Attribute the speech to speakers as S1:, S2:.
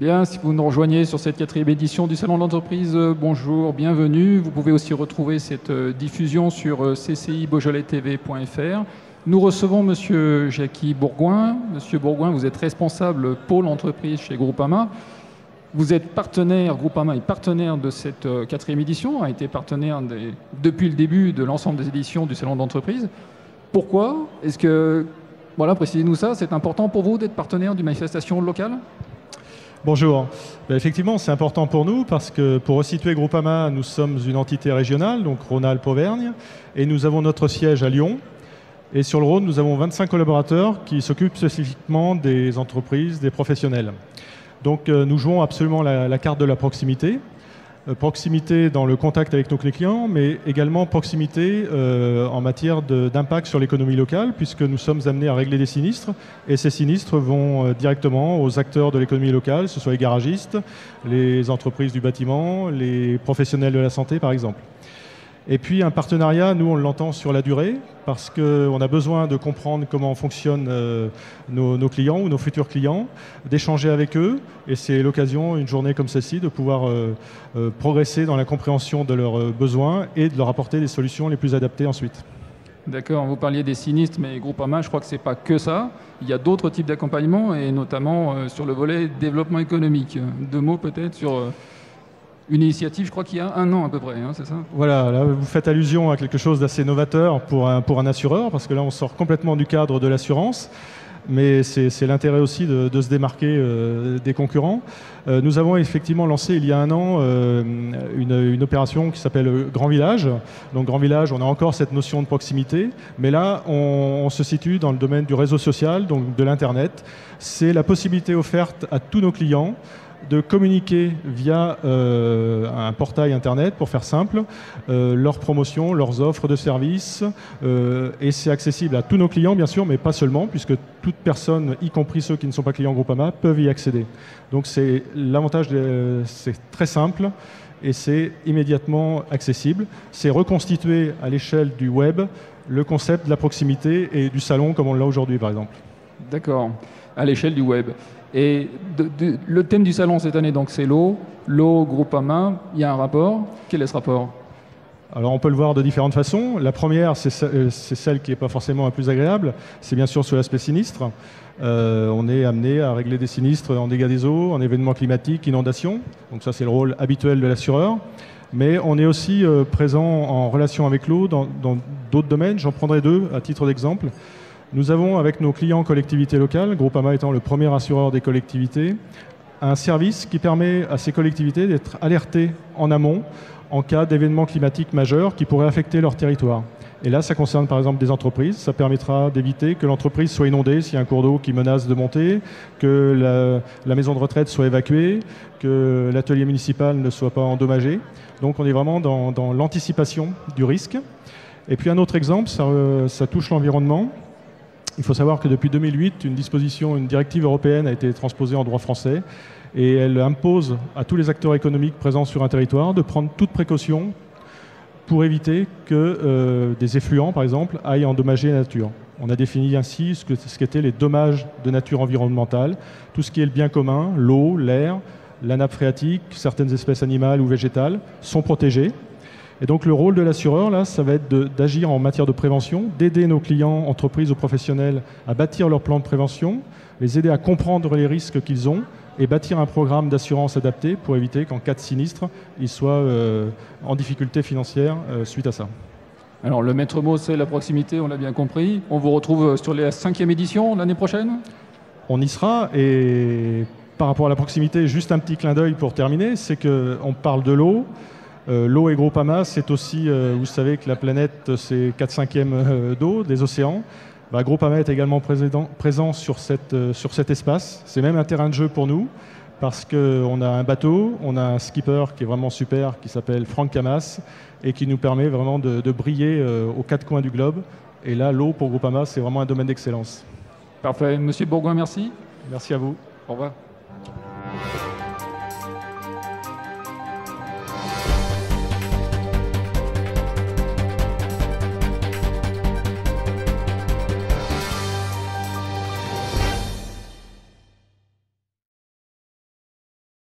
S1: Bien, si vous nous rejoignez sur cette 4e édition du Salon de l'entreprise, bonjour, bienvenue. Vous pouvez aussi retrouver cette diffusion sur cci-beaujolais-tv.fr. Nous recevons Monsieur Jacky Bourgoin. Monsieur Bourgoin, vous êtes responsable pôle entreprise chez Groupama. Vous êtes partenaire, Groupama est partenaire de cette 4e édition, a été partenaire depuis le début de l'ensemble des éditions du Salon d'entreprise. Pourquoi? Est-ce que, voilà, précisez-nous ça, c'est important pour vous d'être partenaire d'une manifestation locale?
S2: Bonjour. Effectivement, c'est important pour nous parce que pour resituer Groupama, nous sommes une entité régionale, donc Rhône-Alpes-Auvergne, et nous avons notre siège à Lyon. Et sur le Rhône, nous avons 25 collaborateurs qui s'occupent spécifiquement des entreprises, des professionnels. Donc nous jouons absolument la carte de la proximité. Proximité dans le contact avec nos clients, mais également proximité en matière d'impact sur l'économie locale, puisque nous sommes amenés à régler des sinistres, et ces sinistres vont directement aux acteurs de l'économie locale, que ce soit les garagistes, les entreprises du bâtiment, les professionnels de la santé par exemple. Et puis un partenariat, nous on l'entend sur la durée, parce qu'on a besoin de comprendre comment fonctionnent nos clients ou nos futurs clients, d'échanger avec eux, et c'est l'occasion, une journée comme celle-ci, de pouvoir progresser dans la compréhension de leurs besoins et de leur apporter les solutions les plus adaptées ensuite.
S1: D'accord, vous parliez des sinistres, mais Groupama, je crois que ce n'est pas que ça. Il y a d'autres types d'accompagnement, et notamment sur le volet développement économique. Deux mots peut-être sur... une initiative, je crois qu'il y a 1 an à peu près, hein, c'est ça?
S2: Voilà, là vous faites allusion à quelque chose d'assez novateur pour un assureur, parce que là on sort complètement du cadre de l'assurance, mais c'est l'intérêt aussi de se démarquer des concurrents. Nous avons effectivement lancé il y a 1 an une opération qui s'appelle Grand Village. Donc Grand Village, on a encore cette notion de proximité, mais là on se situe dans le domaine du réseau social, donc de l'Internet. C'est la possibilité offerte à tous nos clients de communiquer via un portail internet, pour faire simple, leurs promotions, leurs offres de services, et c'est accessible à tous nos clients bien sûr, mais pas seulement, puisque toute personne, y compris ceux qui ne sont pas clients Groupama, peuvent y accéder. Donc c'est l'avantage, c'est très simple et c'est immédiatement accessible. C'est reconstituer à l'échelle du web le concept de la proximité et du salon comme on l'a aujourd'hui par exemple.
S1: D'accord, à l'échelle du web. Et le thème du salon cette année, donc, c'est l'eau. L'eau, Groupama, il y a un rapport. Quel est ce rapport?
S2: Alors on peut le voir de différentes façons. La première, c'est celle qui n'est pas forcément la plus agréable. C'est bien sûr sur l'aspect sinistre. On est amené à régler des sinistres en dégâts des eaux, en événements climatiques, inondations. Donc ça, c'est le rôle habituel de l'assureur. Mais on est aussi présent en relation avec l'eau dans d'autres domaines. J'en prendrai 2 à titre d'exemple. Nous avons avec nos clients collectivités locales, Groupama étant le premier assureur des collectivités, un service qui permet à ces collectivités d'être alertées en amont en cas d'événements climatiques majeurs qui pourraient affecter leur territoire. Et là, ça concerne par exemple des entreprises. Ça permettra d'éviter que l'entreprise soit inondée s'il y a un cours d'eau qui menace de monter, que la maison de retraite soit évacuée, que l'atelier municipal ne soit pas endommagé. Donc on est vraiment dans l'anticipation du risque. Et puis un autre exemple, ça touche l'environnement. Il faut savoir que depuis 2008, une directive européenne a été transposée en droit français et elle impose à tous les acteurs économiques présents sur un territoire de prendre toute précaution pour éviter que des effluents, par exemple, aillent endommager la nature. On a défini ainsi ce qu'étaient les dommages de nature environnementale, tout ce qui est le bien commun, l'eau, l'air, la nappe phréatique, certaines espèces animales ou végétales sont protégées. Et donc le rôle de l'assureur, là, ça va être d'agir en matière de prévention, d'aider nos clients, entreprises ou professionnels à bâtir leur plan de prévention, les aider à comprendre les risques qu'ils ont et bâtir un programme d'assurance adapté pour éviter qu'en cas de sinistre, ils soient en difficulté financière suite à ça.
S1: Alors le maître mot, c'est la proximité, on l'a bien compris. On vous retrouve sur la 5e édition l'année prochaine?
S2: On y sera, et par rapport à la proximité, juste un petit clin d'œil pour terminer, c'est qu'on parle de l'eau. L'eau et Groupama, c'est aussi, vous savez que la planète, c'est 4/5 d'eau, des océans. Groupama est également présent sur cet espace. C'est même un terrain de jeu pour nous, parce qu'on a un bateau, on a un skipper qui est vraiment super, qui s'appelle Franck Camas, et qui nous permet vraiment de briller aux 4 coins du globe. Et là, l'eau pour Groupama, c'est vraiment un domaine d'excellence.
S1: Parfait. Monsieur Bourgoin, merci.
S2: Merci à vous.
S1: Au revoir.